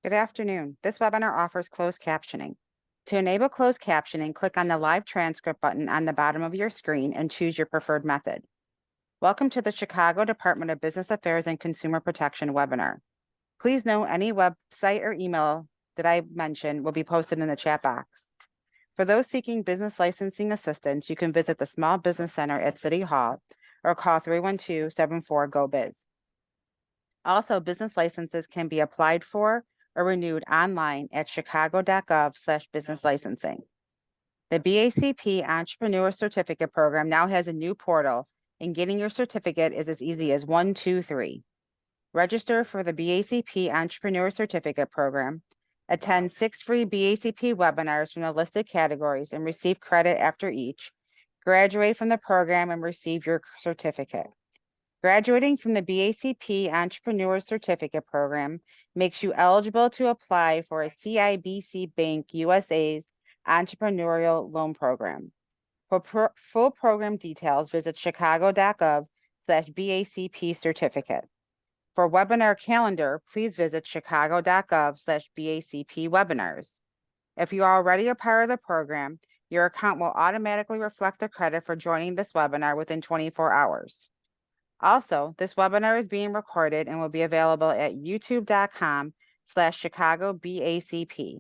Good afternoon. This webinar offers closed captioning. To enable closed captioning, click on the live transcript button on the bottom of your screen and choose your preferred method. Welcome to the Chicago Department of Business Affairs and Consumer Protection webinar. Please note any website or email that I mentioned will be posted in the chat box. For those seeking business licensing assistance, you can visit the Small Business Center at City Hall or call 312-74-GO-BIZ. Also, business licenses can be applied for or renewed online at chicago.gov/business licensing. The BACP Entrepreneur Certificate Program now has a new portal, and getting your certificate is as easy as 1, 2, 3. Register for the BACP Entrepreneur Certificate Program, attend 6 free BACP webinars from the listed categories and receive credit after each, graduate from the program and receive your certificate. Graduating from the BACP Entrepreneur Certificate Program makes you eligible to apply for a CIBC Bank USA's Entrepreneurial Loan Program. For full program details, visit chicago.gov/BACP certificate. For webinar calendar, please visit chicago.gov/BACP webinars. If you are already a part of the program, your account will automatically reflect the credit for joining this webinar within 24 hours. Also, this webinar is being recorded and will be available at youtube.com/ChicagoBACP.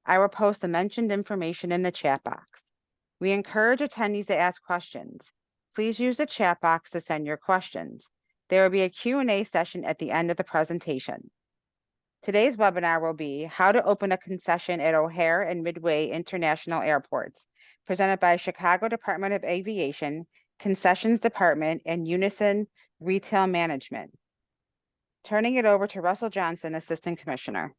I will post the mentioned information in the chat box. We encourage attendees to ask questions. Please use the chat box to send your questions. There will be a Q&A session at the end of the presentation. Today's webinar will be How to Open a Concession at O'Hare and Midway International Airports, presented by Chicago Department of Aviation, Concessions Department, and Unison Retail Management. Turning it over to Russell Johnson, Assistant Commissioner.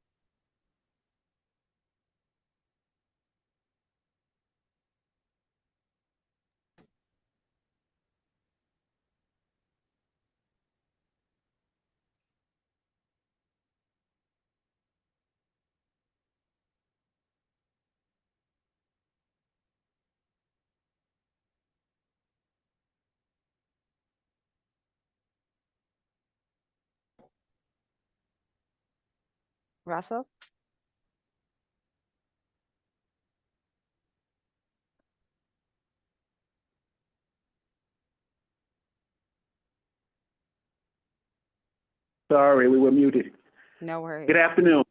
Russell? Sorry, we were muted. No worries. Good afternoon.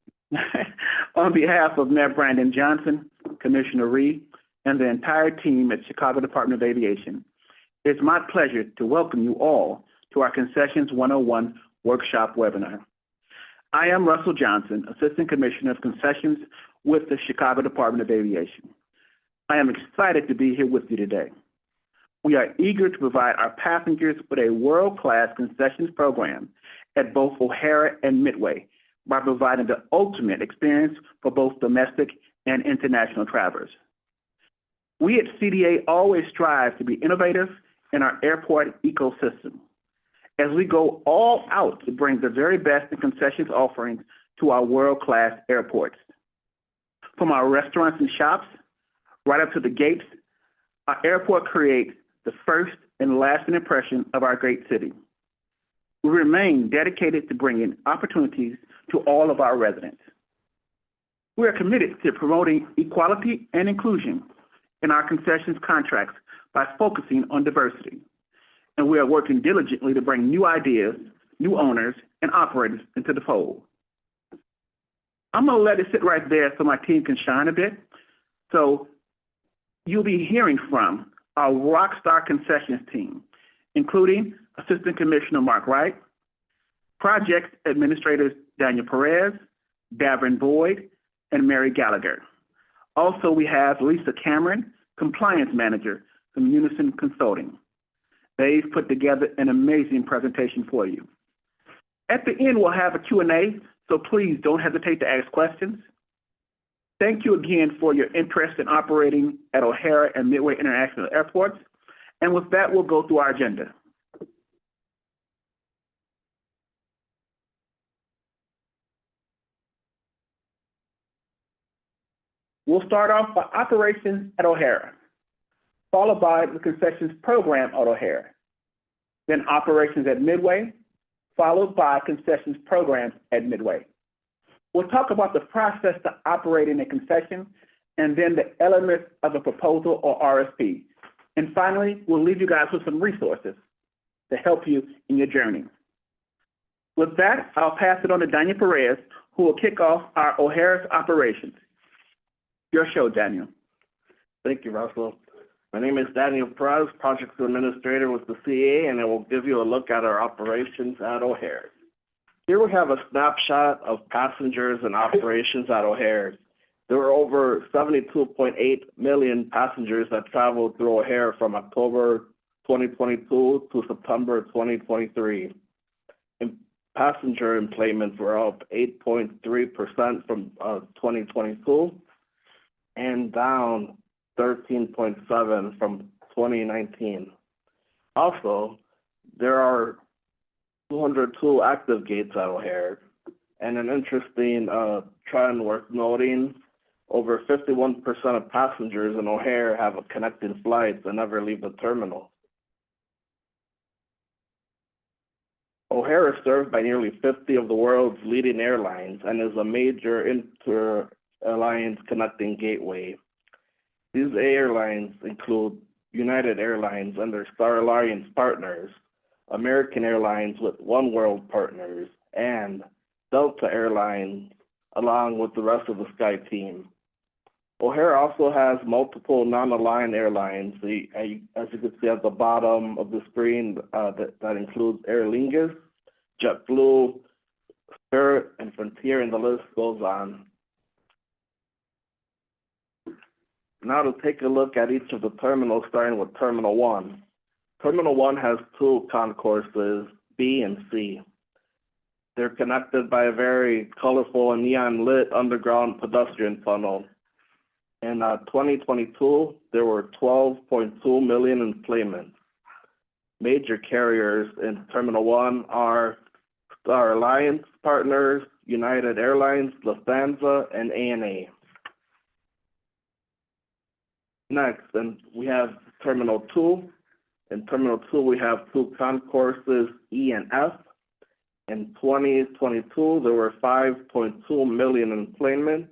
On behalf of Mayor Brandon Johnson, Commissioner Ree, and the entire team at Chicago Department of Aviation, it's my pleasure to welcome you all to our Concessions 101 workshop webinar. I am Russell Johnson, Assistant Commissioner of Concessions with the Chicago Department of Aviation. I am excited to be here with you today. We are eager to provide our passengers with a world-class concessions program at both Ohare and Midway by providing the ultimate experience for both domestic and international travelers. We at CDA always strive to be innovative in our airport ecosystem as we go all out to bring the very best in concessions offerings to our world-class airports. From our restaurants and shops, right up to the gates, our airport creates the first and lasting impression of our great city. We remain dedicated to bringing opportunities to all of our residents. We are committed to promoting equality and inclusion in our concessions contracts by focusing on diversity. And we are working diligently to bring new ideas, new owners, and operators into the fold. I'm going to let it sit right there so my team can shine a bit. So you'll be hearing from our rockstar concessions team, including Assistant Commissioner Mark Wright, Project Administrators Daniel Perez, Davin Boyd, and Mary Gallagher. Also, we have Lisa Cameron, Compliance Manager from Unison Consulting. They've put together an amazing presentation for you. At the end, we'll have a Q&A, so please don't hesitate to ask questions. Thank you again for your interest in operating at O'Hare and Midway International Airports. And with that, we'll go through our agenda. We'll start off by operations at O'Hare, followed by the concessions program at O'Hare, then operations at Midway, followed by concessions programs at Midway. We'll talk about the process to operating a concession, and then the elements of a proposal or RFP. And finally, we'll leave you guys with some resources to help you in your journey. With that, I'll pass it on to Daniel Perez, who will kick off our O'Hare's operations. Your show, Daniel. Thank you, Russell. My name is Daniel Perez, Projects Administrator with the CA, and I will give you a look at our operations at O'Hare. Here we have a snapshot of passengers and operations at O'Hare. There were over 72.8 million passengers that traveled through O'Hare from October 2022 to September 2023. Passenger enplanements were up 8.3% from 2022 and down 13.7% from 2019. Also, there are 202 active gates at O'Hare, and an interesting trend worth noting, over 51% of passengers in O'Hare have a connecting flights and never leave the terminal. O'Hare is served by nearly 50 of the world's leading airlines and is a major inter-alliance connecting gateway. These airlines include United Airlines and their Star Alliance partners, American Airlines with One World partners, and Delta Airlines along with the rest of the Sky team. O'Hare also has multiple non-aligned airlines, as you can see at the bottom of the screen, that includes Aer Lingus, JetBlue, Spirit, and Frontier, and the list goes on. Now to take a look at each of the terminals, starting with Terminal 1. Terminal 1 has two concourses, B and C. They're connected by a very colorful and neon-lit underground pedestrian tunnel. In 2022, there were 12.2 million enplanements. Major carriers in Terminal 1 are Star Alliance partners, United Airlines, Lufthansa, and ANA. Next, and we have Terminal 2. In Terminal 2, we have two concourses, E and F. In 2022, there were 5.2 million enplanements.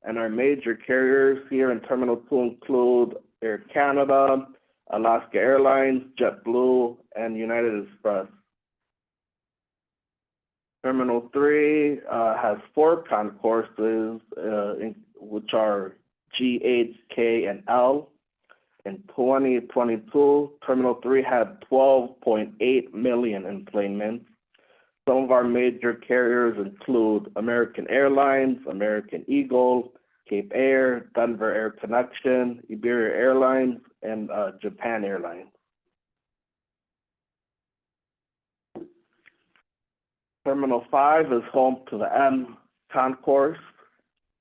And our major carriers here in Terminal 2 include Air Canada, Alaska Airlines, JetBlue, and United Express. Terminal 3 has four concourses, which are G, H, K, and L. In 2022, Terminal 3 had 12.8 million enplanements. Some of our major carriers include American Airlines, American Eagle, Cape Air, Denver Air Connection, Iberia Airlines, and Japan Airlines. Terminal 5 is home to the M concourse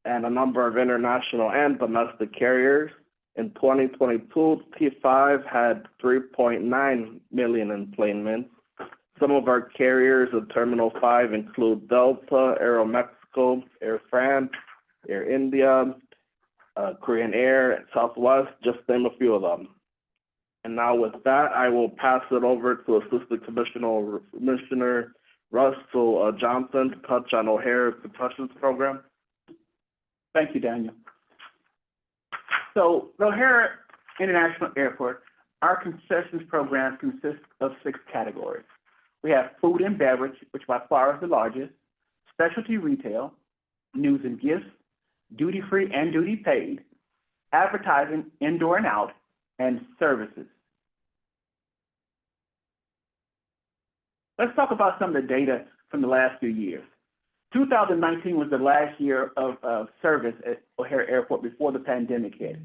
and a number of international and domestic carriers. In 2022, T5 had 3.9 million enplanements. Some of our carriers in Terminal 5 include Delta, Aeromexico, Air France, Air India, Korean Air, Southwest, just to name a few of them. And now with that, I will pass it over to Assistant Commissioner Russell Johnson to touch on O'Hare's Concessions program. Thank you, Daniel. So, the Ohare International Airport, our concessions program consists of 6 categories. We have food and beverage, which by far is the largest, specialty retail, news and gifts, duty-free and duty-paid, advertising, indoor and out, and services. Let's talk about some of the data from the last few years. 2019 was the last year of service at O'Hare Airport before the pandemic hit.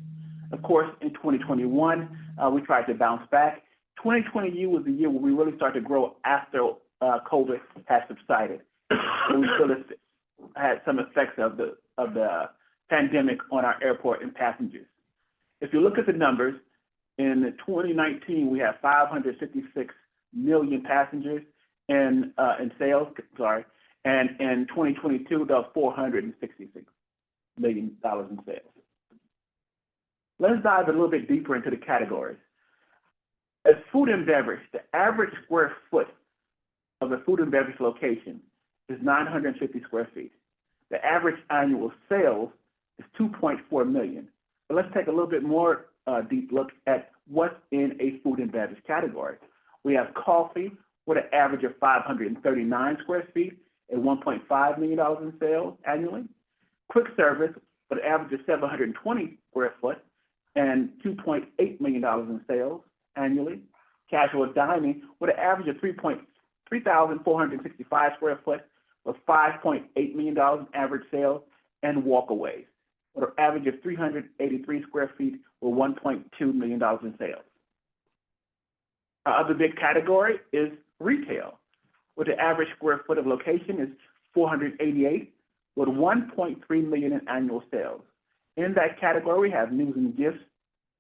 Of course, in 2021, we tried to bounce back. 2020 was the year where we really started to grow after COVID had subsided. And we still had some effects of the pandemic on our airport and passengers. If you look at the numbers, in 2019, we had 556 million passengers in sales, and in 2022, that was $466 million in sales. Let's dive a little bit deeper into the categories. As food and beverage, the average square foot of a food and beverage location is 950 square feet. The average annual sales is $2.4 million. But let's take a little bit more deep look at what's in a food and beverage category. We have coffee with an average of 539 square feet and $1.5 million in sales annually. Quick service with an average of 720 square foot and $2.8 million in sales annually. Casual dining with an average of 3,465 square foot with $5.8 million in average sales, and walkaways with an average of 383 square feet with $1.2 million in sales. Our other big category is retail, with the average square foot of location is 488 with 1.3 million in annual sales. In that category, we have news and gifts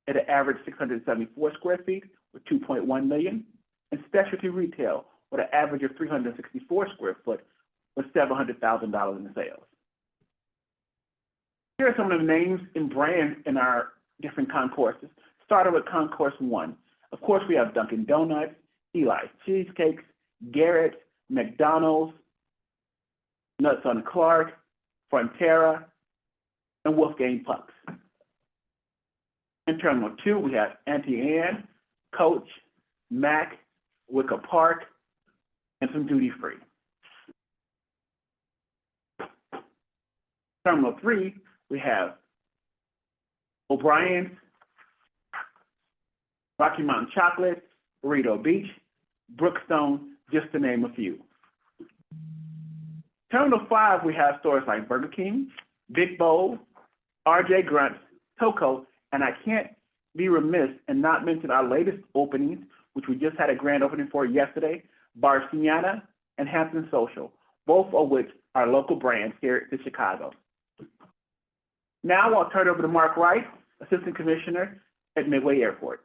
at an average 674 square feet with 2.1 million, and specialty retail with an average of 364 square foot with $700,000 in sales. Here are some of the names and brands in our different concourses. Starting with Concourse 1. Of course, we have Dunkin' Donuts, Eli's Cheesecakes, Garrett's, McDonald's, Nuts on Clark, Frontera, and Wolfgang Pucks. In Terminal 2, we have Auntie Anne, Coach, Mac, Wicker Park, and some duty free. Terminal 3, we have O'Brien's, Rocky Mountain Chocolate, Burrito Beach, Brookstone, just to name a few. Terminal 5, we have stores like Burger King, Big Bowl, RJ Grunt's, Toco, and I can't be remiss and not mention our latest openings, which we just had a grand opening for yesterday, Barciana and Hampton Social, both of which are local brands here in Chicago. Now I'll turn it over to Mark Wright, Assistant Commissioner at Midway Airport.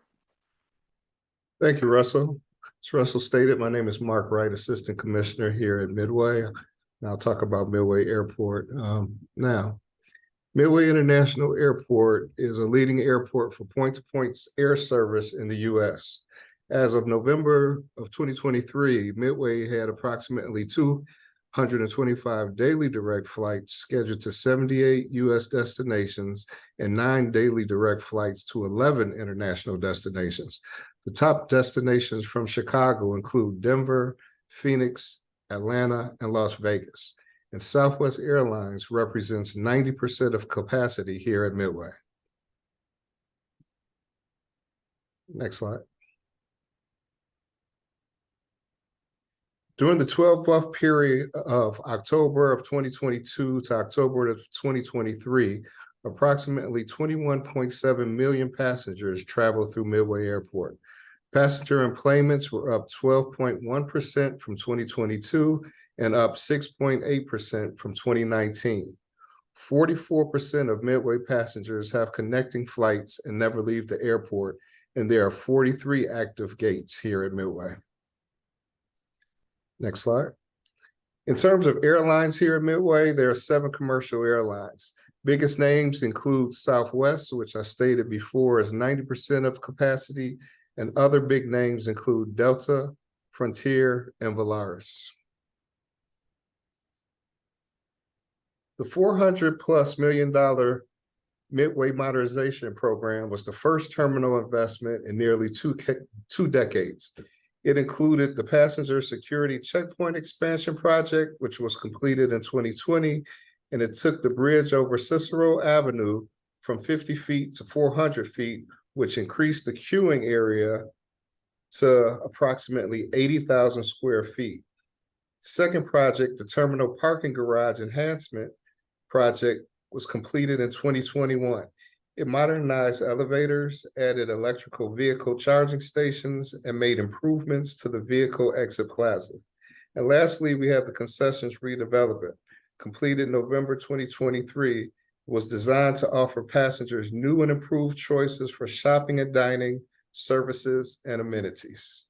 Thank you, Russell. As Russell stated, my name is Mark Wright, Assistant Commissioner here at Midway. And I'll talk about Midway Airport now. Midway International Airport is a leading airport for point-to-point air service in the U.S. As of November of 2023, Midway had approximately 225 daily direct flights scheduled to 78 U.S. destinations and 9 daily direct flights to 11 international destinations. The top destinations from Chicago include Denver, Phoenix, Atlanta, and Las Vegas. And Southwest Airlines represents 90% of capacity here at Midway. Next slide. During the 12-month period of October of 2022 to October of 2023, approximately 21.7 million passengers traveled through Midway Airport. Passenger enplanements were up 12.1% from 2022 and up 6.8% from 2019. 44% of Midway passengers have connecting flights and never leave the airport, and there are 43 active gates here at Midway. Next slide. In terms of airlines here at Midway, there are 7 commercial airlines. Biggest names include Southwest, which I stated before is 90% of capacity, and other big names include Delta, Frontier, and Volaris. The $400+ million Midway modernization program was the first terminal investment in nearly two decades. It included the passenger security checkpoint expansion project, which was completed in 2020, and it took the bridge over Cicero Avenue from 50 feet to 400 feet, which increased the queuing area to approximately 80,000 square feet. Second project, the terminal parking garage enhancement project, was completed in 2021. It modernized elevators, added electrical vehicle charging stations, and made improvements to the vehicle exit plaza. And lastly, we have the Concessions redevelopment. Completed November 2023, was designed to offer passengers new and improved choices for shopping and dining, services, and amenities.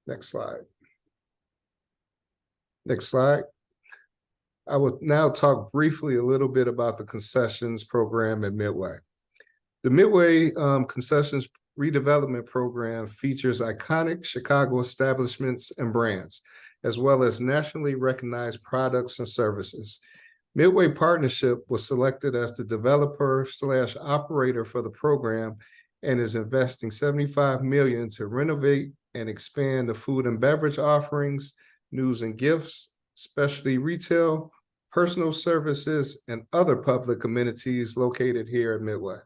Next slide. Next slide. I will now talk briefly a little bit about the concessions program at Midway. The Midway Concessions redevelopment program features iconic Chicago establishments and brands, as well as nationally recognized products and services. Midway Partnership was selected as the developer/operator for the program and is investing $75 million to renovate and expand the food and beverage offerings, news and gifts, specialty retail, personal services, and other public amenities located here at Midway.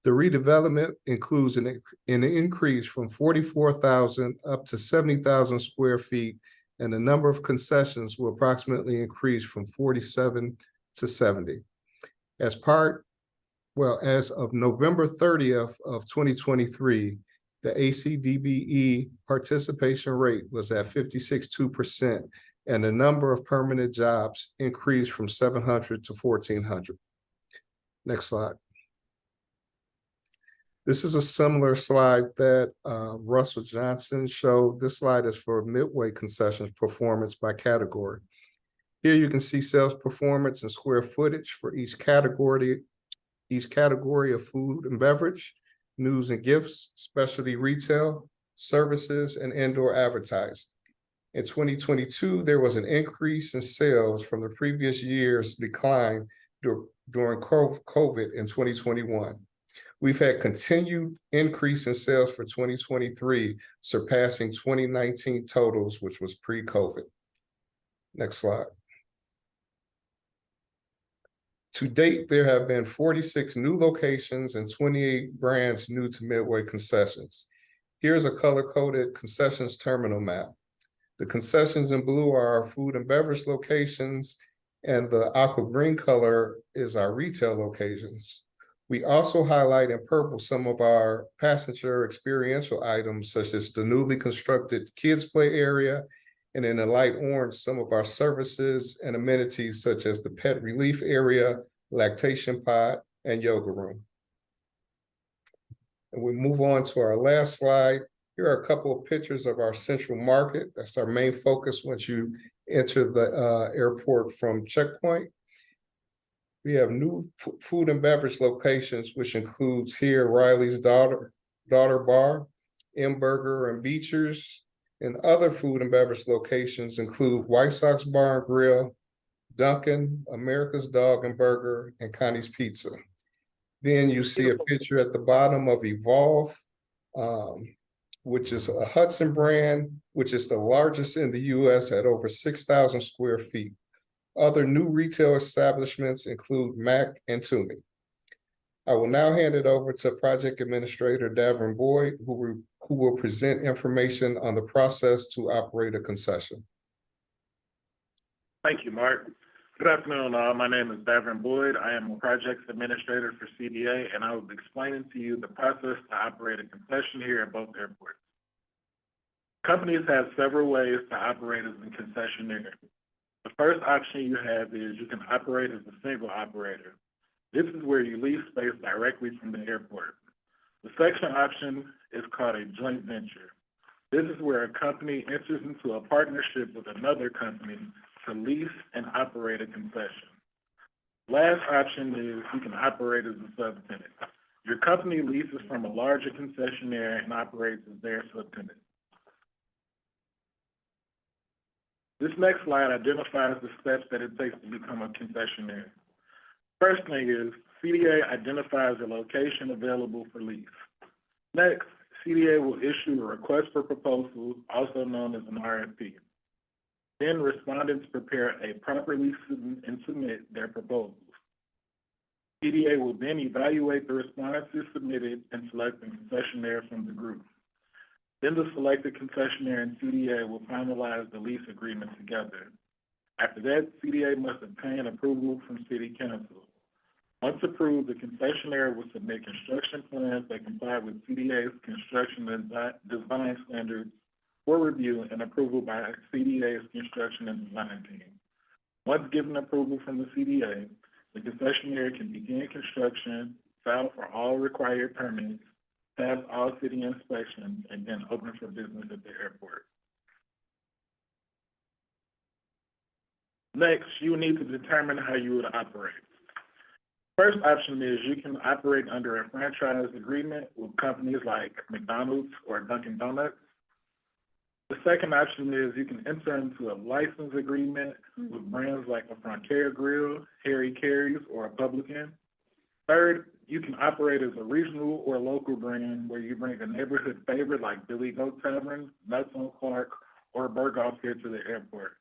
The redevelopment includes an increase from 44,000 up to 70,000 square feet, and the number of concessions will approximately increase from 47 to 70. As of November 30th of 2023, the ACDBE participation rate was at 56.2%, and the number of permanent jobs increased from 700 to 1,400. Next slide. This is a similar slide that Russell Johnson showed. This slide is for Midway Concessions performance by category. Here you can see sales performance and square footage for each category of food and beverage, news and gifts, specialty retail, services, and indoor advertising. In 2022, there was an increase in sales from the previous year's decline during COVID in 2021. We've had continued increase in sales for 2023, surpassing 2019 totals, which was pre-COVID. Next slide. To date, there have been 46 new locations and 28 brands new to Midway Concessions. Here's a color-coded concessions terminal map. The concessions in blue are our food and beverage locations, and the aqua green color is our retail locations. We also highlight in purple some of our passenger experiential items, such as the newly constructed kids play area, and in the light orange, some of our services and amenities, such as the pet relief area, lactation pod, and yoga room. And we move on to our last slide. Here are a couple of pictures of our central market. That's our main focus once you enter the airport from checkpoint. We have new food and beverage locations, which includes here Riley's Daughter Bar, M Burger and Beechers, and other food and beverage locations include White Sox Bar and Grill, Dunkin', America's Dog and Burger, and Connie's Pizza. Then you see a picture at the bottom of Evolve, which is a Hudson brand, which is the largest in the US at over 6,000 square feet. Other new retail establishments include Mac and Toomey. I will now hand it over to Project Administrator Davin Boyd, who will present information on the process to operate a concession. Thank you, Mark. Good afternoon, all. My name is Davin Boyd. I am a Projects Administrator for CDA, and I will be explaining to you the process to operate a concession here at both airports. Companies have several ways to operate as a concessionaire. The first option you have is you can operate as a single operator. This is where you lease space directly from the airport. The second option is called a joint venture. This is where a company enters into a partnership with another company to lease and operate a concession. Last option is you can operate as a subtenant. Your company leases from a larger concessionaire and operates as their subtenant. This next slide identifies the steps that it takes to become a concessionaire. First thing is CDA identifies a location available for lease. Next, CDA will issue a request for proposals, also known as an RFP. Then respondents prepare a proper lease and submit their proposals. CDA will then evaluate the responses submitted and select a concessionaire from the group. Then the selected concessionaire and CDA will finalize the lease agreement together. After that, CDA must obtain approval from City Council. Once approved, the concessionaire will submit construction plans that comply with CDA's construction design standards for review and approval by CDA's construction and design team. Once given approval from the CDA, the concessionaire can begin construction, file for all required permits, pass all city inspections, and then open for business at the airport. Next, you will need to determine how you would operate. First option is you can operate under a franchise agreement with companies like McDonald's or Dunkin' Donuts. The second option is you can enter into a license agreement with brands like a Frontier Grill, Harry Carey's, or a Publican. Third, you can operate as a regional or local brand where you bring a neighborhood favorite like Billy Goat Tavern, Nuts on Clark, or Berghoff here to the airport.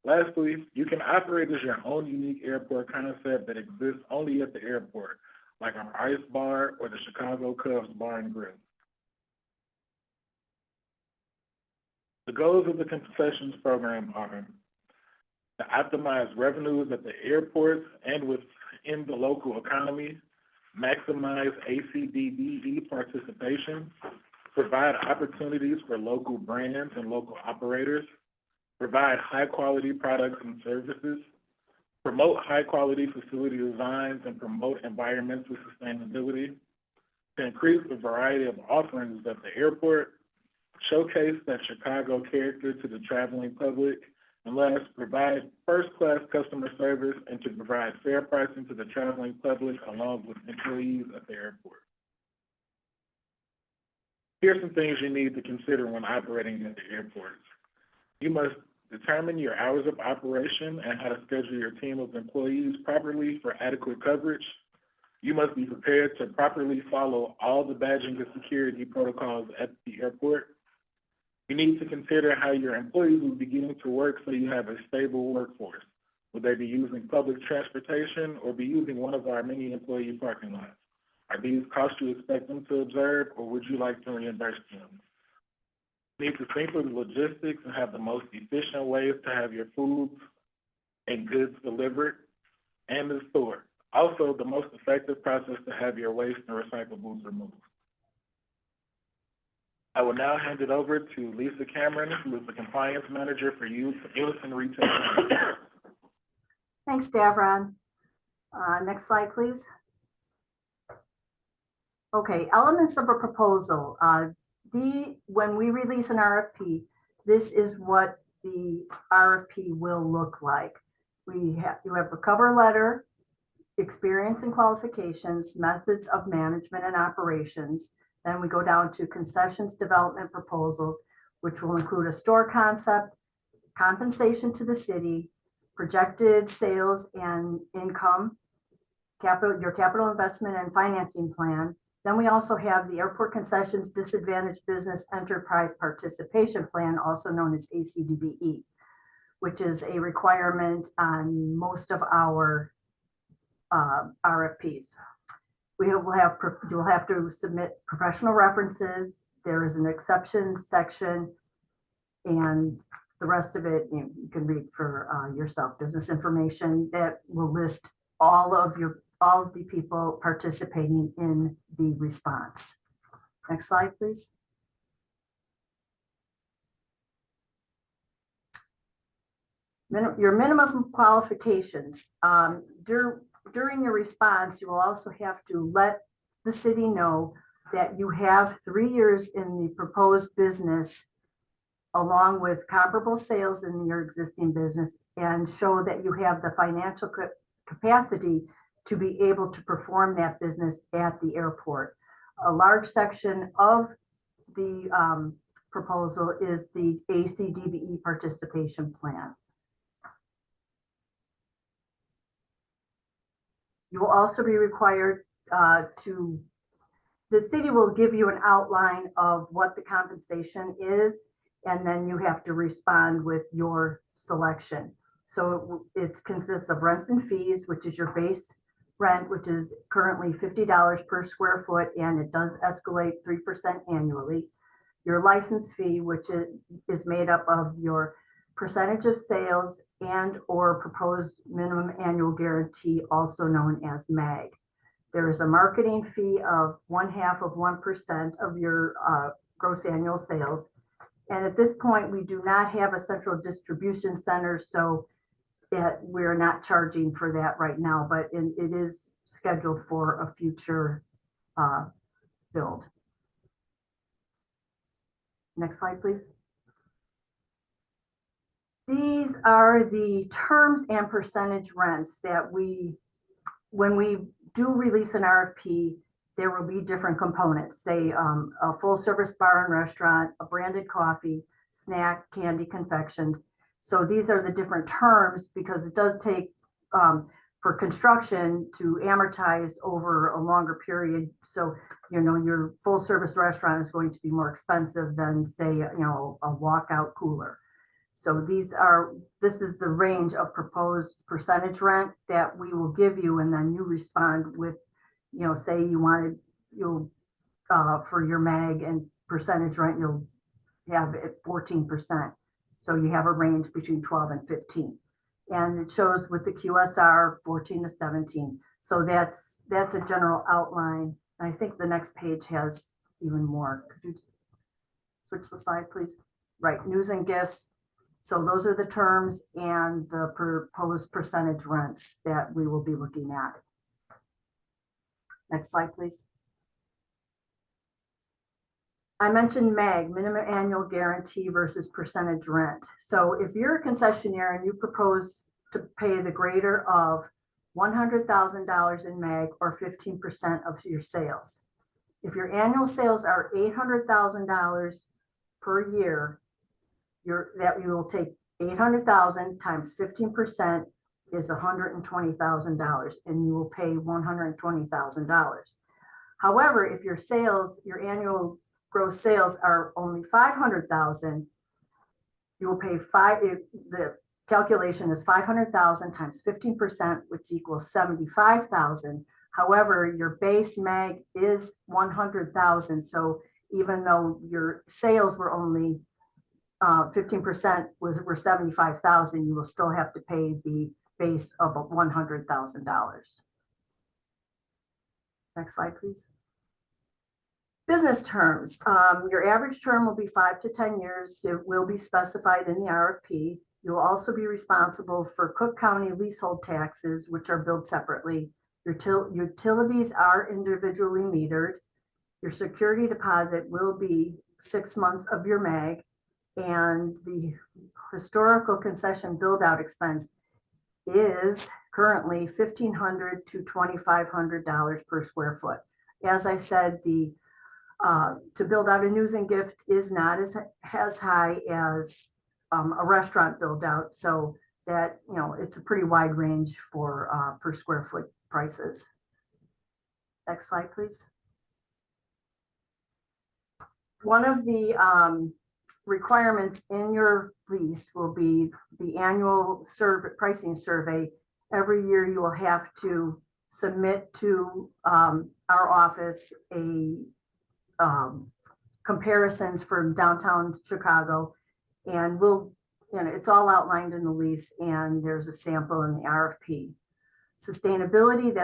Lastly, you can operate as your own unique airport concept that exists only at the airport, like our Ice Bar or the Chicago Cubs Bar and Grill. The goals of the concessions program are to optimize revenues at the airports and within the local economy, maximize ACDBE participation, provide opportunities for local brands and local operators, provide high-quality products and services, promote high-quality facility designs and promote environmental sustainability, to increase the variety of offerings at the airport, showcase that Chicago character to the traveling public, and last, provide first-class customer service and to provide fair pricing to the traveling public along with employees at the airport. Here's some things you need to consider when operating at the airports. You must determine your hours of operation and how to schedule your team of employees properly for adequate coverage. You must be prepared to properly follow all the badging and security protocols at the airport. You need to consider how your employees will be getting to work so you have a stable workforce. Will they be using public transportation or be using one of our many employee parking lots? Are these costs you expect them to observe, or would you like to reimburse them? You need to think of the logistics and have the most efficient ways to have your foods and goods delivered and stored. Also, the most effective process to have your waste and recyclables removed. I will now hand it over to Lisa Cameron, who is the Compliance Manager for Unison Retail. Thanks, Davron. Next slide, please. Okay, elements of a proposal. When we release an RFP, this is what the RFP will look like. You have a cover letter, experience and qualifications, methods of management and operations. Then we go down to concessions development proposals, which will include a store concept, compensation to the city, projected sales and income, your capital investment and financing plan. Then we also have the Airport Concessions Disadvantaged Business Enterprise Participation Plan, also known as ACDBE, which is a requirement on most of our RFPs. You'll have to submit professional references. There is an exceptions section, and the rest of it you can read for yourself. Business information that will list all of the people participating in the response. Next slide, please. Your minimum qualifications. During your response, you will also have to let the city know that you have 3 years in the proposed business, along with comparable sales in your existing business, and show that you have the financial capacity to be able to perform that business at the airport. A large section of the proposal is the ACDBE participation plan. You will also be required the city will give you an outline of what the compensation is, and then you have to respond with your selection. So it consists of rents and fees, which is your base rent, which is currently $50 per square foot, and it does escalate 3% annually. Your license fee, which is made up of your percentage of sales and or proposed minimum annual guarantee, also known as MAG. There is a marketing fee of 0.5% of your gross annual sales. And at this point, we do not have a central distribution center, so we're not charging for that right now, but it is scheduled for a future build. Next slide, please. These are the terms and percentage rents that when we do release an RFP, there will be different components, say a full service bar and restaurant, a branded coffee, snack, candy, confections. So these are the different terms because it does take for construction to amortize over a longer period. So, you know, your full service restaurant is going to be more expensive than say, you know, a walkout cooler. So this is the range of proposed percentage rent that we will give you, and then you respond with, you know, say you'll for your MAG and percentage rent, you'll have it 14%. So you have a range between 12 and 15. And it shows with the QSR 14 to 17. So that's a general outline. And I think the next page has even more. Could you switch the slide, please? Right, news and gifts. So those are the terms and the proposed percentage rents that we will be looking at. Next slide, please. I mentioned MAG, minimum annual guarantee versus percentage rent. So if you're a concessionaire and you propose to pay the greater of $100,000 in MAG or 15% of your sales. If your annual sales are $800,000 per year, that you will take 800,000 times 15% is $120,000, and you will pay $120,000. However, if your annual gross sales are only 500,000, you will pay the calculation is 500,000 times 15%, which equals 75,000. However, your base MAG is 100,000. So even though your sales were only 15% were 75,000, you will still have to pay the base of $100,000. Next slide, please. Business terms. Your average term will be 5 to 10 years. It will be specified in the RFP. You'll also be responsible for Cook County leasehold taxes, which are billed separately. Your utilities are individually metered. Your security deposit will be 6 months of your MAG, and the historical concession build-out expense is currently $1,500 to $2,500 per square foot. As I said, to build out a news and gift is not as high as a restaurant build out, so that, you know, it's a pretty wide range for per square foot prices. Next slide, please. One of the requirements in your lease will be the annual pricing survey. Every year you will have to submit to our office comparisons for downtown Chicago, and it's all outlined in the lease, and there's a sample in the RFP. Sustainability,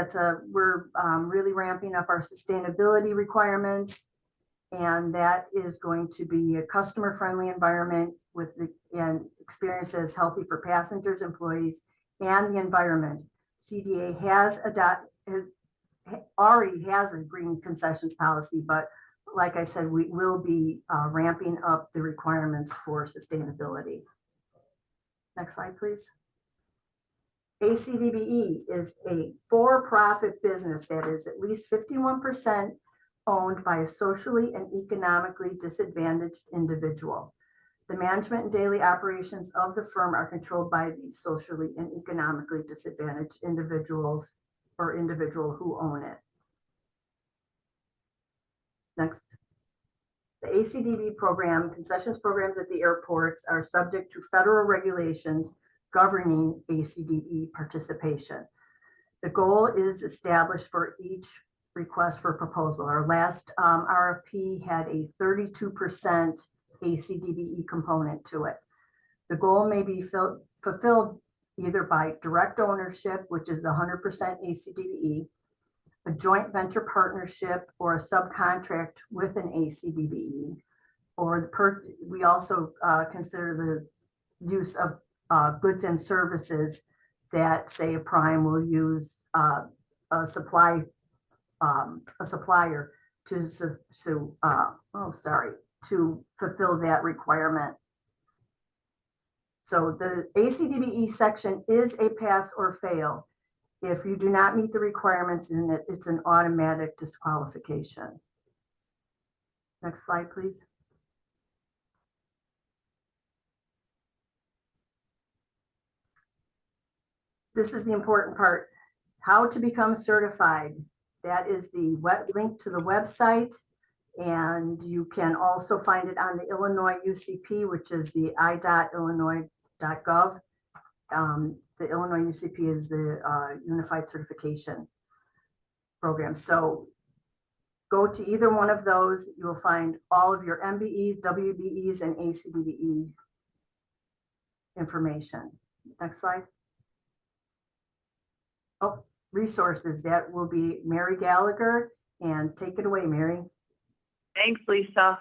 we're really ramping up our sustainability requirements, and that is going to be a customer-friendly environment and experience that is healthy for passengers, employees, and the environment. CDA already has a green concessions policy, but like I said, we will be ramping up the requirements for sustainability. Next slide, please. ACDBE is a for-profit business that is at least 51% owned by a socially and economically disadvantaged individual. The management and daily operations of the firm are controlled by the socially and economically disadvantaged individuals or individual who own it. Next. The ACDBE program, concessions programs at the airports, are subject to federal regulations governing ACDBE participation. The goal is established for each request for proposal. Our last RFP had a 32% ACDBE component to it. The goal may be fulfilled either by direct ownership, which is 100% ACDBE, a joint venture partnership, or a subcontract with an ACDBE, or we also consider the use of goods and services that, say, a prime will use a supplier to fulfill that requirement. So the ACDBE section is a pass or fail. If you do not meet the requirements in it, it's an automatic disqualification. Next slide, please. this is the important part. How to become certified. That is the link to the website. And you can also find it on the Illinois UCP, which is the i.illinois.gov. The Illinois UCP is the Unified Certification Program. So go to either one of those. You will find all of your MBEs, WBEs, and ACDBE information. Next slide. Oh, resources. That will be Mary Gallagher. And take it away, Mary. Thanks, Lisa.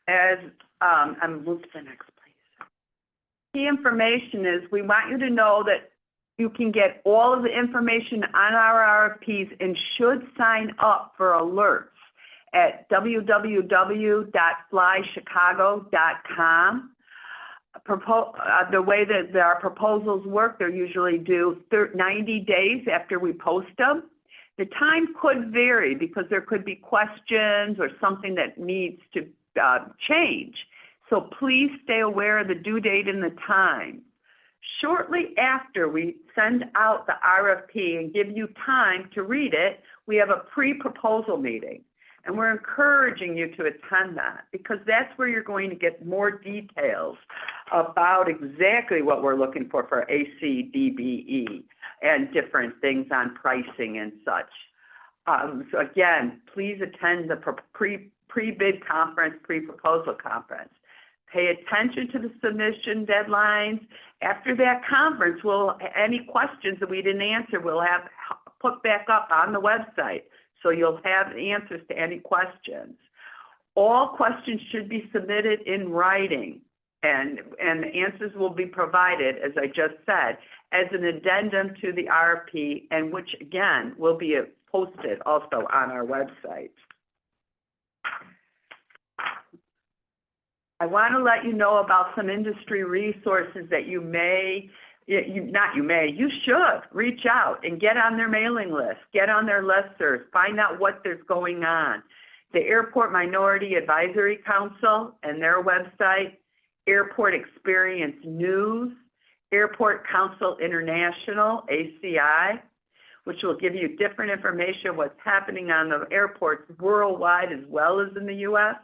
As I'm moved to the next, please. Key information is we want you to know that you can get all of the information on our RFPs and should sign up for alerts at www.flychicago.com. The way that our proposals work, they're usually due 90 days after we post them. The time could vary because there could be questions or something that needs to change. So please stay aware of the due date and the time. Shortly after we send out the RFP and give you time to read it, we have a pre-proposal meeting. And we're encouraging you to attend that because that's where you're going to get more details about exactly what we're looking for ACDBE and different things on pricing and such. So again, please attend the pre-bid conference, pre-proposal conference. Pay attention to the submission deadlines. After that conference, any questions that we didn't answer, we'll have put back up on the website. So you'll have answers to any questions. All questions should be submitted in writing, and answers will be provided, as I just said, as an addendum to the RFP, and which again will be posted also on our website. I want to let you know about some industry resources that you should reach out and get on their mailing list, get on their listservs, find out what there's going on. The Airport Minority Advisory Council and their website, Airport Experience News, Airport Council International, ACI, which will give you different information of what's happening on the airports worldwide as well as in the U.S.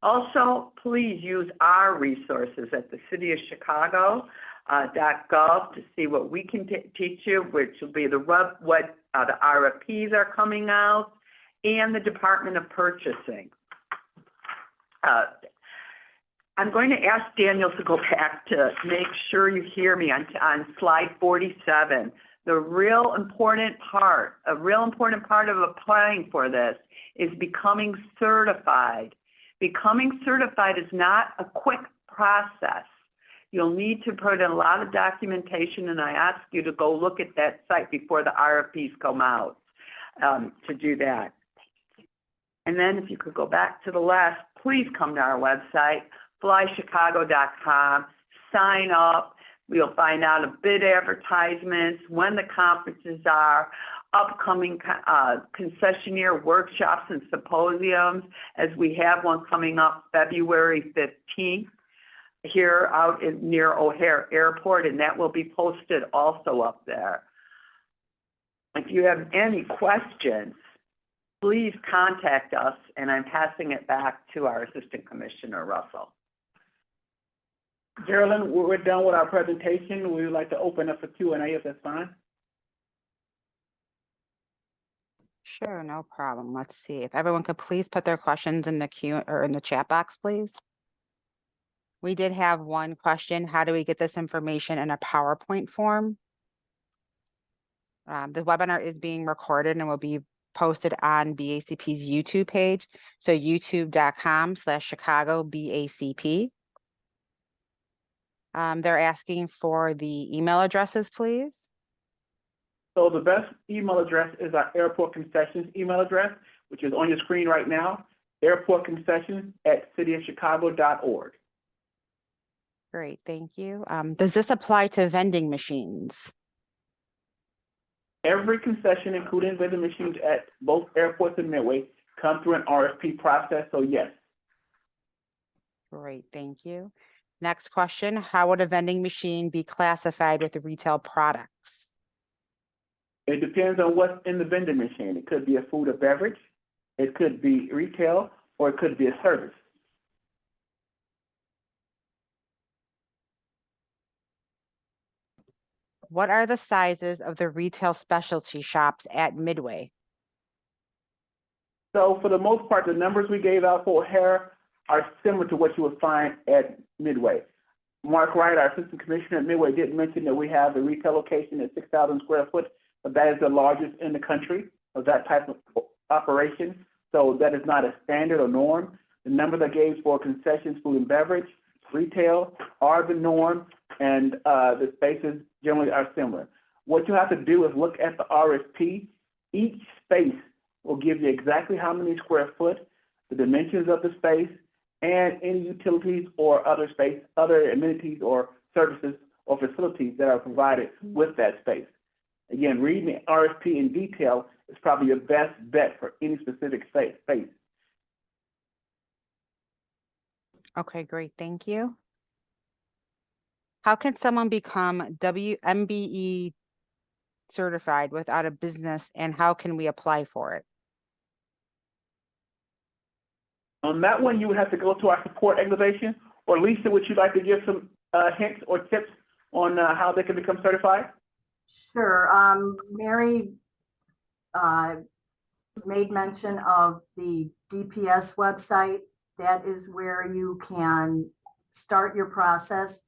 Also, please use our resources at the City of Chicago. .gov to see what we can teach you, which will be the RFPs are coming out, and the Department of Purchasing. I'm going to ask Daniel to go back to make sure you hear me on slide 47. A real important part of applying for this is becoming certified. Becoming certified is not a quick process. You'll need to put in a lot of documentation, and I ask you to go look at that site before the RFPs come out to do that. And then if you could go back to the left, please come to our website, flychicago.com, sign up. We'll find out a bid advertisements, when the conferences are, upcoming concessionaire workshops and symposiums, as we have one coming up February 15th. Here out near Ohare Airport, and that will be posted also up there. If you have any questions, please contact us, and I'm passing it back to our Assistant Commissioner Russell. Geraldine, we're done with our presentation. We would like to open up for Q&A if that's fine. Sure, no problem. Let's see if everyone could please put their questions in the queue or in the chat box, please. We did have one question. How do we get this information in a PowerPoint form? The webinar is being recorded and will be posted on BACP's YouTube page. So youtube.com/Chicago BACP. They're asking for the email addresses, please. So the best email address is our Airport Concessions email address, which is on your screen right now, airportconcessions@cityofchicago.org. Great, thank you. Does this apply to vending machines? Every concession, including vending machines at both airports and Midway, come through an RFP process, so yes. Great, thank you. Next question, how would a vending machine be classified with retail products? It depends on what's in the vending machine. It could be a food or beverage, it could be retail, or it could be a service. What are the sizes of the retail specialty shops at Midway? So for the most part, the numbers we gave out for O'Hare are similar to what you would find at Midway. Mark Wright, our assistant commissioner at Midway, did mention that we have a retail location at 6,000 square foot, but that is the largest in the country of that type of operation. So that is not a standard or norm. The numbers I gave for concessions, food and beverage, retail are the norm, and the spaces generally are similar. What you have to do is look at the RFP. Each space will give you exactly how many square foot, the dimensions of the space, and any utilities or other space, other amenities or services or facilities that are provided with that space. Again, reading the RFP in detail is probably your best bet for any specific space. Okay, great, thank you. How can someone become WMBE certified without a business, and how can we apply for it? On that one, you would have to go to our support organization, or Lisa, would you like to give some hints or tips on how they can become certified? Sure. Mary made mention of the DPS website. That is where you can start your process.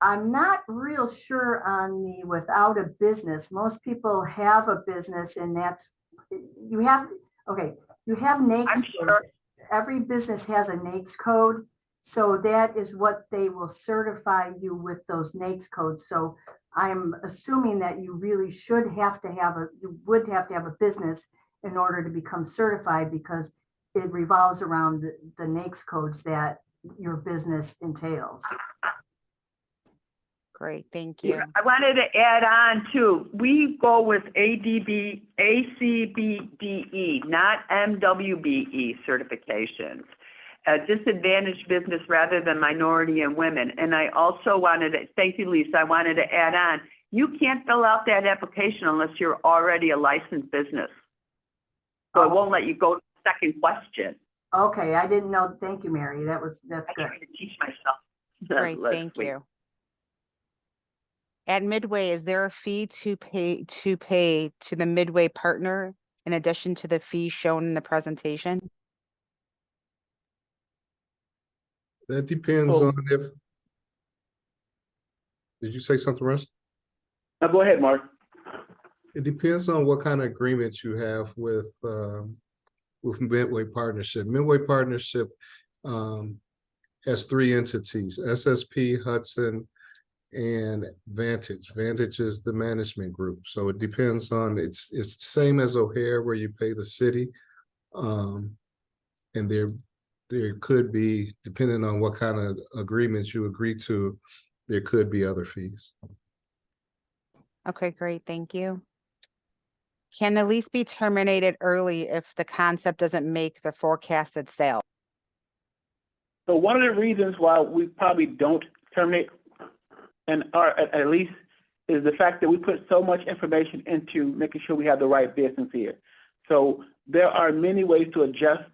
I'm not real sure on the without a business. Most people have a business, and that's, you have NAICS. I'm sure. Every business has a NAICS code. So that is what they will certify you with, those NAICS codes. So I'm assuming that you really you would have to have a business in order to become certified, because it revolves around the NAICS codes that your business entails. Great, thank you. I wanted to add on too, we go with ACDBE, not MWBE certifications. Disadvantaged business rather than minority and women. And I also wanted to, thank you, Lisa, I wanted to add on, you can't fill out that application unless you're already a licensed business. So it won't let you go to the second question. Okay, I didn't know. Thank you, Mary. That's good. I tried to teach myself. Great, last thank week. you. At Midway, is there a fee to pay to the Midway partner in addition to the fee shown in the presentation? That depends So- on if. Did you say something, Russ? Now go ahead, Mark. It depends on what kind of agreement you have with Midway Partnership. Midway Partnership has three entities: SSP, Hudson, and Vantage. Vantage is the management group. So it depends on, it's the same as O'Hare where you pay the city. And there could be, depending on what kind of agreements you agree to, there could be other fees. Okay, great, thank you. Can the lease be terminated early if the concept doesn't make the forecasted sale? So one of the reasons why we probably don't terminate and at least is the fact that we put so much information into making sure we have the right business here. So there are many ways to adjust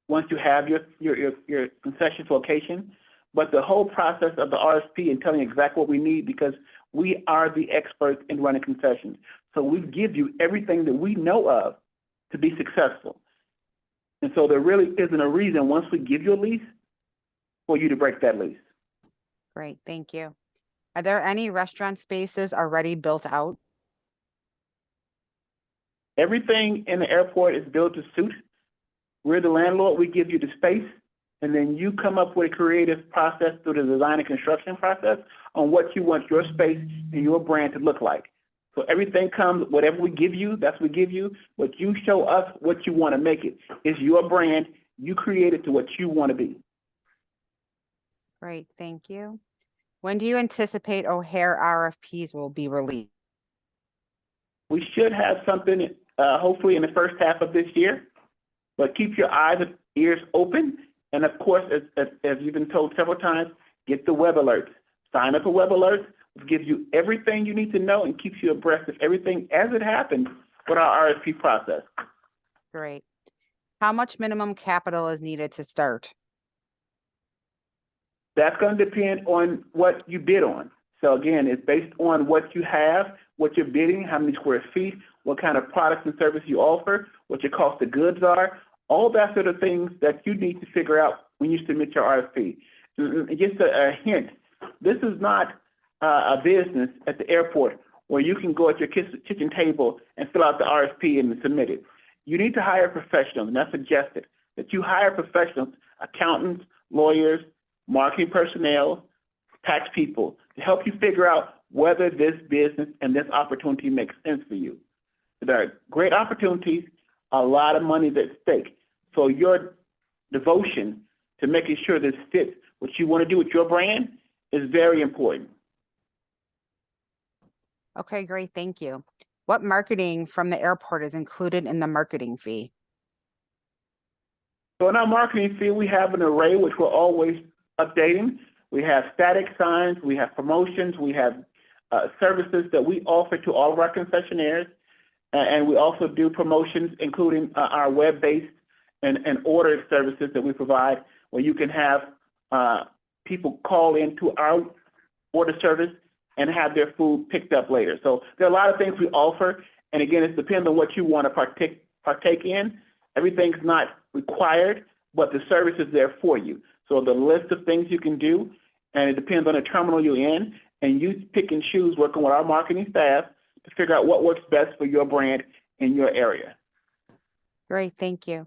once you have your concessions location, but the whole process of the RFP and telling exactly what we need, because we are the experts in running concessions. So we give you everything that we know of to be successful. And so there really isn't a reason once we give you a lease for you to break that lease. Great, thank you. Are there any restaurant spaces already built out? Everything in the airport is built to suit. We're the landlord, we give you the space, and then you come up with a creative process through the design and construction process on what you want your space and your brand to look like. So everything comes, whatever we give you, that's what we give you, but you show us what you want to make it. It's your brand, you create it to what you want to be. Great, thank you. When do you anticipate O'Hare RFPs will be released? We should have something hopefully in the first half of this year, but keep your eyes and ears open And of course, as you've been told several times, get the web alerts. Sign up for web alerts, which gives you everything you need to know and keeps you abreast of everything as it happens with our RFP process. Great. How much minimum capital is needed to start? That's going to depend on what you bid on. So again, it's based on what you have, what you're bidding, how many square feet, what kind of products and service you offer, what your cost of goods are, all that sort of things that you need to figure out when you submit your RFP. Just a hint, this is not a business at the airport where you can go at your kitchen table and fill out the RFP and submit it. You need to hire professionals, and that's suggested, that you hire professionals, accountants, lawyers, marketing personnel, tax people, to help you figure out whether this business and this opportunity makes sense for you. There are great opportunities, a lot of money is at stake. So your devotion to making sure this fits what you want to do with your brand is very important. Okay, great. Thank you. What marketing from the airport is included in the marketing fee? So in our marketing fee, we have an array which we're always updating. We have static signs, we have promotions, we have services that we offer to all of our concessionaires, and we also do promotions, including our web-based and order services that we provide, where you can have people call into our order service and have their food picked up later. So there are a lot of things we offer, and again, it depends on what you want to partake in. Everything's not required, but the service is there for you. So the list of things you can do, and it depends on the terminal you're in, and you pick and choose working with our marketing staff to figure out what works best for your brand in your area. Great, thank you.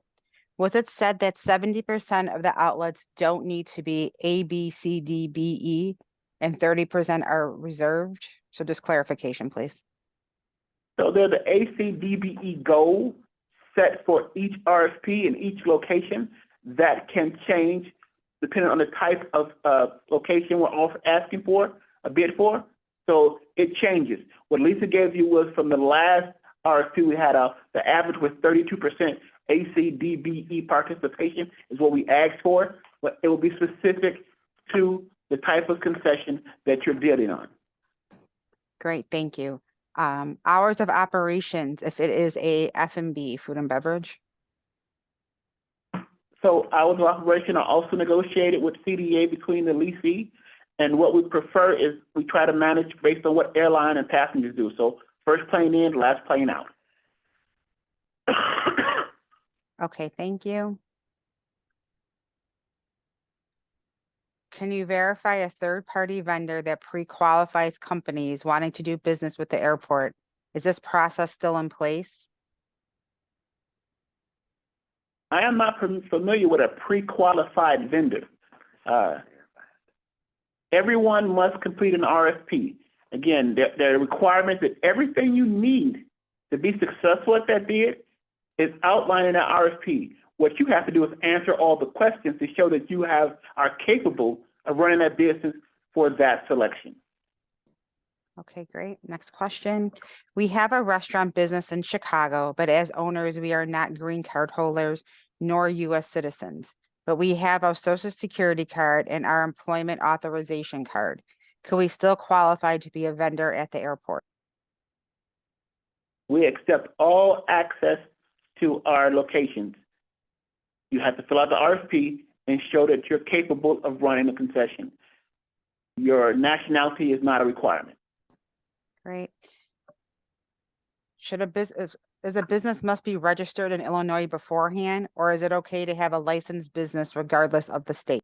Was it said that 70% of the outlets don't need to be ACDBE and 30% are reserved? So just clarification, please. So there's the ACDBE goal set for each RFP in each location that can change depending on the type of location we're asking for, a bid for. So it changes. What Lisa gave you was from the last RFP we had, the average was 32% ACDBE participation is what we asked for, but it will be specific to the type of concession that you're bidding on. Great, thank you. Hours of operations, if it is a F&B, food and beverage? So hours of operation are also negotiated with CDA between the leasee, and what we prefer is we try to manage based on what airline and passengers do. So first plane in, last plane out. Okay, thank you. Can you verify a third-party vendor that pre-qualifies companies wanting to do business with the airport? Is this process still in place? I am not familiar with a pre-qualified vendor. Everyone must complete an RFP. Again, there are requirements that everything you need to be successful at that bid is outlined in that RFP. What you have to do is answer all the questions to show that you are capable of running that business for that selection. Okay, great. Next question. We have a restaurant business in Chicago, but as owners, we are not green card holders nor U.S. citizens, but we have our social security card and our employment authorization card. Could we still qualify to be a vendor at the airport? We accept all access to our locations. You have to fill out the RFP and show that you're capable of running a concession. Your nationality is not a requirement. Great. Should a business must be registered in Illinois beforehand, or is it okay to have a licensed business regardless of the state?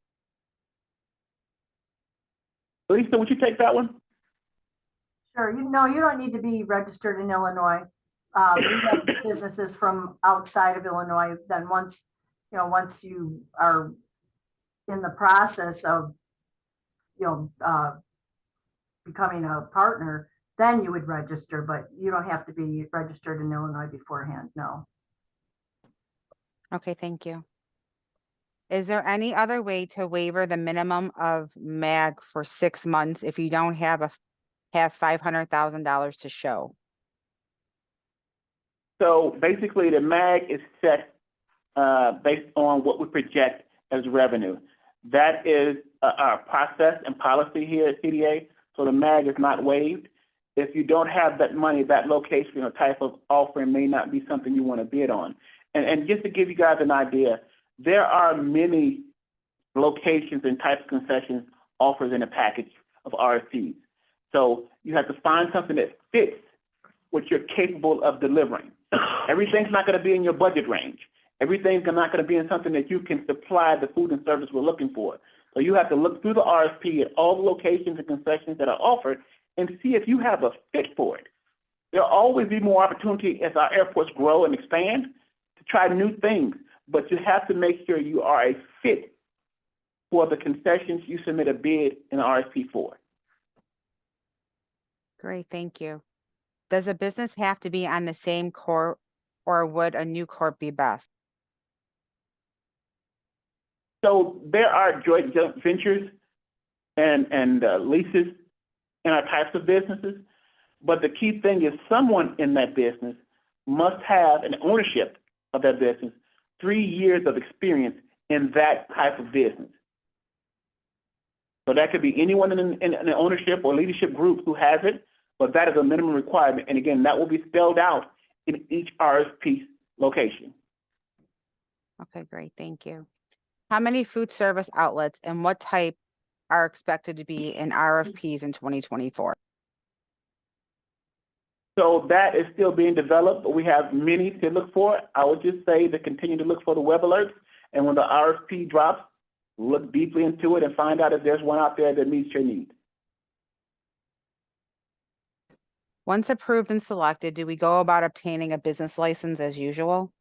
Lisa, would you take that one? Sure. You don't need to be registered in Illinois. We have businesses from outside of Illinois. Then once you are in the process of, becoming a partner, then you would register, but you don't have to be registered in Illinois beforehand. No. Okay, thank you. Is there any other way to waiver the minimum of MAG for 6 months if you don't have $500,000 to show? So basically, the MAG is set based on what we project as revenue. That is our process and policy here at CDA, so the MAG is not waived. If you don't have that money, that location or type of offering may not be something you want to bid on. And just to give you guys an idea, there are many locations and types of concessions offers in a package of RFPs. So you have to find something that fits what you're capable of delivering. Everything's not going to be in your budget range. Everything's not going to be in something that you can supply the food and service we're looking for. So you have to look through the RFP at all the locations and concessions that are offered and see if you have a fit for it. There'll always be more opportunity as our airports grow and expand to try new things, but you have to make sure you are a fit for the concessions you submit a bid and RFP for. Great, thank you. Does a business have to be on the same corp, or would a new corp be best? So there are joint ventures and leases in our types of businesses, but the key thing is someone in that business must have an ownership of that business, 3 years of experience in that type of business. So that could be anyone in an ownership or leadership group who has it, but that is a minimum requirement. And again, that will be spelled out in each RFP location. Okay, great, thank you. How many food service outlets and what type are expected to be in RFPs in 2024? So that is still being developed, but we have many to look for. I would just say to continue to look for the web alerts, and when the RFP drops, look deeply into it and find out if there's one out there that meets your need. Once approved and selected, do we go about obtaining a business license as usual?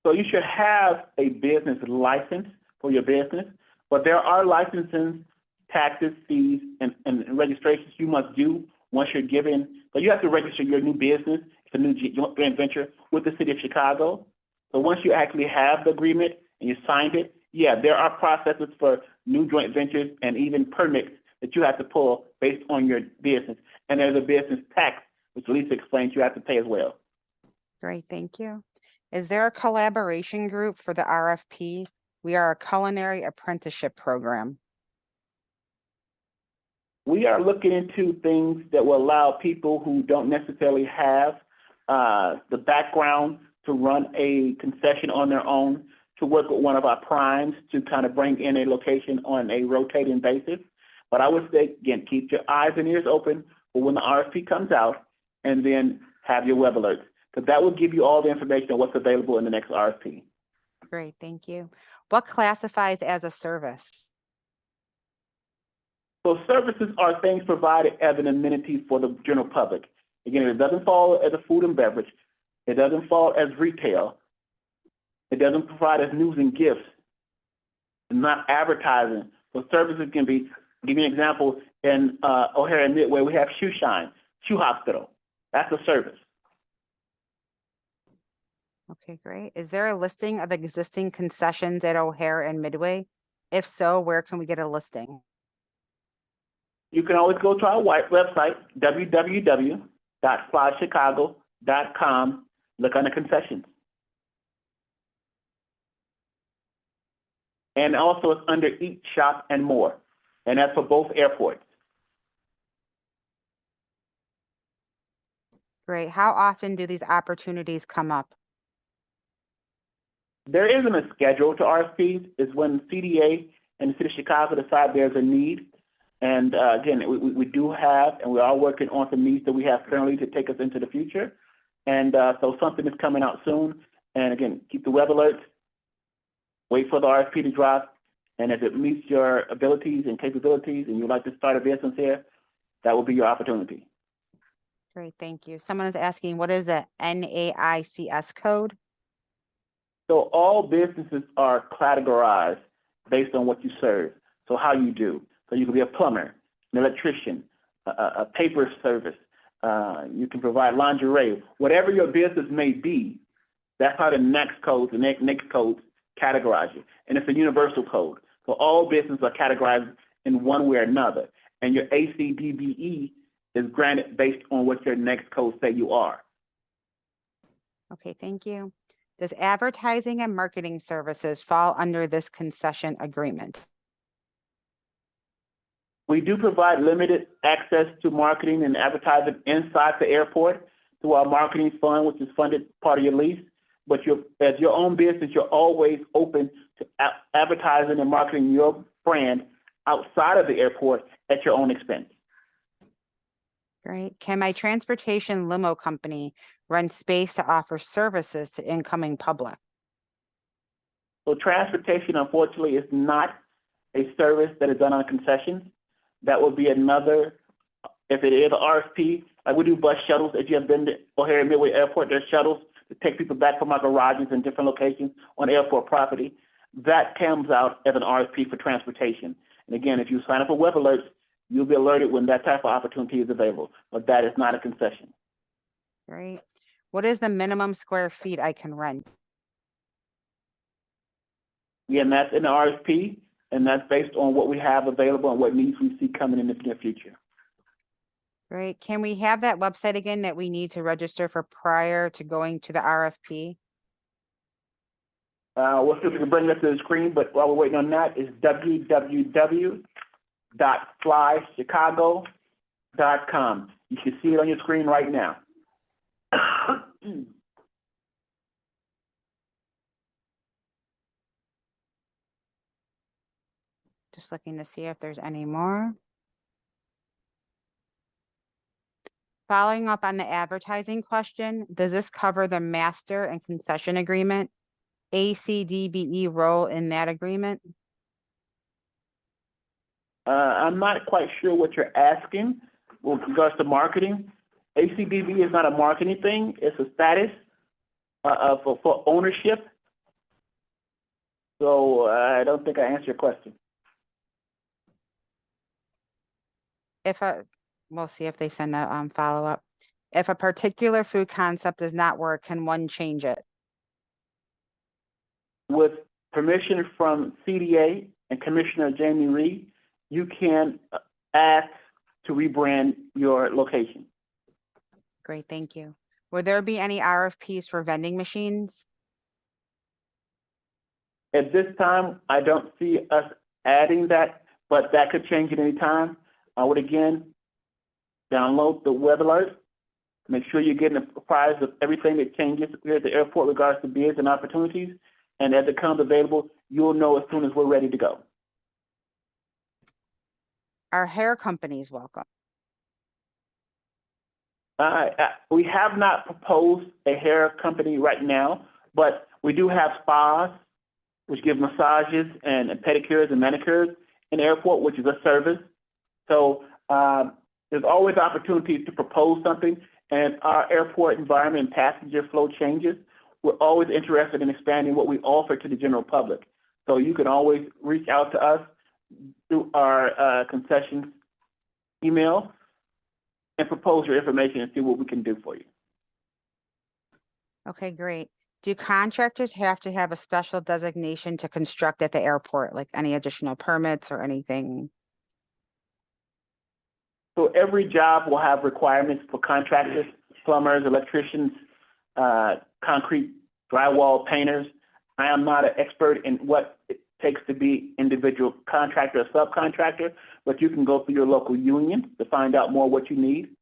So you should have a business license for your business, but there are licensing, taxes, fees, and registrations you must do once you're given. So you have to register your new business, it's a new joint venture with the city of Chicago. So once you actually have the agreement and you signed it, yeah, there are processes for new joint ventures and even permits that you have to pull based on your business. And there's a business tax, which Lisa explained you have to pay as well. Great, thank you. Is there a collaboration group for the RFP? We are a culinary apprenticeship program. We are looking into things that will allow people who don't necessarily have the background to run a concession on their own to work with one of our primes to kind of bring in a location on a rotating basis. But I would say, again, keep your eyes and ears open for when the RFP comes out, and then have your web alerts, because that will give you all the information on what's available in the next RFP. Great, thank you. What classifies as a service? So services are things provided as an amenity for the general public. Again, it doesn't fall as a food and beverage. It doesn't fall as retail. It doesn't provide as news and gifts. It's not advertising. So services can be, give you an example, in Ohare and Midway, we have Shoe Shine, Shoe Hospital. That's a service. Okay, great. Is there a listing of existing concessions at Ohare and Midway? If so, where can we get a listing? You can always go to our website, www.flychicago.com, look under concessions. And also it's under Eat, Shop, and More. And that's for both airports. Great. How often do these opportunities come up? There isn't a schedule to RFPs. It's when CDA and the City of Chicago decide there's a need. And again, we do have, and we are working on some needs that we have currently to take us into the future. And so something is coming out soon. And again, keep the web alerts, wait for the RFP to drop. And if it meets your abilities and capabilities and you'd like to start a business here, that will be your opportunity. Great, thank you. Someone is asking, what is a NAICS code? So all businesses are categorized based on what you serve. So how you do. So you can be a plumber, an electrician, a paper service. You can provide lingerie. Whatever your business may be, that's how the next codes categorize you. And it's a universal code. So all businesses are categorized in one way or another. And your ACDBE is granted based on what your next code say you are. Okay, thank you. Does advertising and marketing services fall under this concession agreement? We do provide limited access to marketing and advertising inside the airport through our marketing fund, which is funded part of your lease. But as your own business, you're always open to advertising and marketing your brand outside of the airport at your own expense. Great. Can my transportation limo company rent space to offer services to incoming public? So transportation, unfortunately, is not a service that is done on concessions. That would be another, if it is an RFP, like we do bus shuttles. If you have been to Ohare Midway Airport, there's shuttles to take people back from our garages in different locations on airport property. That comes out as an RFP for transportation. And again, if you sign up for web alerts, you'll be alerted when that type of opportunity is available, but that is not a concession. Great. What is the minimum square feet I can rent? Again, that's in the RFP, and that's based on what we have available and what needs we see coming in the near future. Great. Can we have that website again that we need to register for prior to going to the RFP? We'll see if we can bring that to the screen, but while we're waiting on that, is www.flychicago.com. You can see it on your screen right now. Just looking to see if there's any more. Following up on the advertising question, does this cover the master and concession agreement? ACDBE role in that agreement? I'm not quite sure what you're asking with regards to marketing. ACDBE is not a marketing thing. It's a status for ownership. So I don't think I answered your question. We'll see if they send a follow-up. If a particular food concept does not work, can one change it? With permission from CDA and Commissioner Jamie Reed, you can ask to rebrand your location. Great, thank you. Will there be any RFPs for vending machines? At this time, I don't see us adding that, but that could change at any time. I would again download the web alert. Make sure you're getting apprised of everything that changes here at the airport in regards to bids and opportunities. And as it comes available, you'll know as soon as we're ready to go. Are hair companies welcome? We have not proposed a hair company right now, but we do have spas, which give massages and pedicures and manicures in the airport, which is a service. So there's always opportunities to propose something, and our airport environment and passenger flow changes. We're always interested in expanding what we offer to the general public. So you can always reach out to us through our concessions email and propose your information and see what we can do for you. Okay, great. Do contractors have to have a special designation to construct at the airport, like any additional permits or anything? So every job will have requirements for contractors, plumbers, electricians, concrete, drywall, painters. I am not an expert in what it takes to be individual contractor or subcontractor, but you can go through your local union to find out more what you need.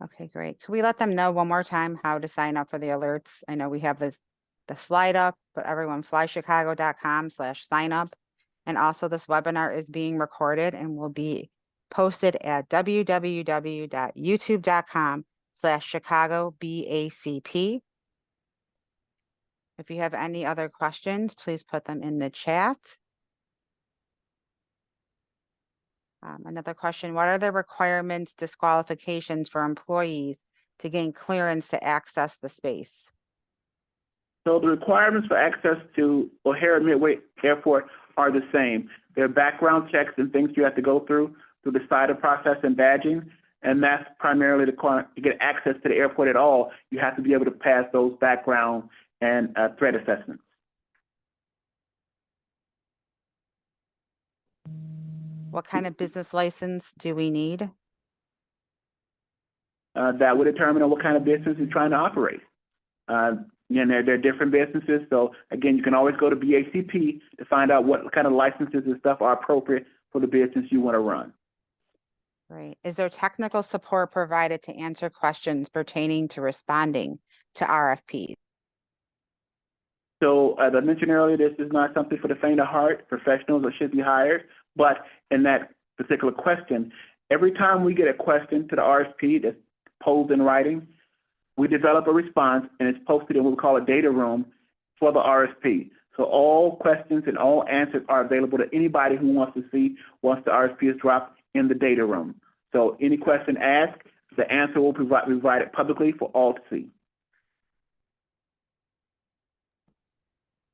Okay, great. Could we let them know one more time how to sign up for the alerts? I know we have the slide up, but everyone, flychicago.com/sign up. And also this webinar is being recorded and will be posted at www.youtube.com/ChicagoBACP. If you have any other questions, please put them in the chat. Another question, what are the requirements, disqualifications for employees to gain clearance to access the space? So the requirements for access to Ohare Midway Airport are the same. There are background checks and things you have to go through the SIDA process and badging, and that's primarily to get access to the airport at all. You have to be able to pass those background and threat assessments. What kind of business license do we need? That would determine what kind of business you're trying to operate. And they're different businesses. So again, you can always go to BACP to find out what kind of licenses and stuff are appropriate for the business you want to run. Great. Is there technical support provided to answer questions pertaining to responding to RFPs? So as I mentioned earlier, this is not something for the faint of heart. Professionals should be hired. But in that particular question, every time we get a question to the RFP that's posed in writing, we develop a response and it's posted in what we call a data room for the RFP. So all questions and all answers are available to anybody who wants to see once the RFP is dropped in the data room. So any question asked, the answer will be provided publicly for all to see.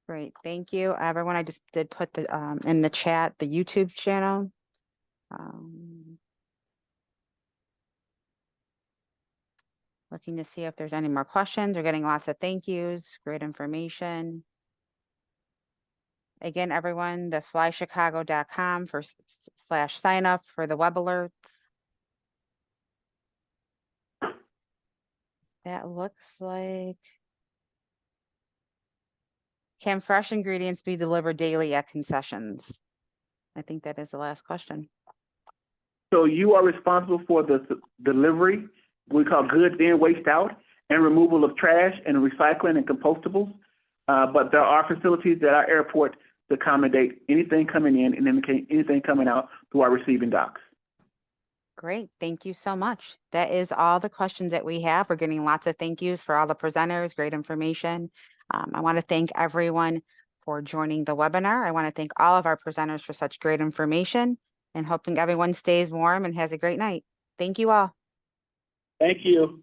Great, thank you, everyone. I just did put the in the chat the YouTube channel. Looking to see if there's any more questions. We're getting lots of thank yous. Great information. Again, everyone, the flychicago.com for /sign up for the web alerts. That looks like. Can fresh ingredients be delivered daily at concessions? I think that is the last question. So you are responsible for the delivery, we call goods in, waste out, and removal of trash and recycling and compostables. But there are facilities at our airport to accommodate anything coming in and anything coming out through our receiving docks. Great, thank you so much. That is all the questions that we have. We're getting lots of thank yous for all the presenters, great information. I want to thank everyone for joining the webinar. I want to thank all of our presenters for such great information and hoping everyone stays warm and has a great night. Thank you all. Thank you.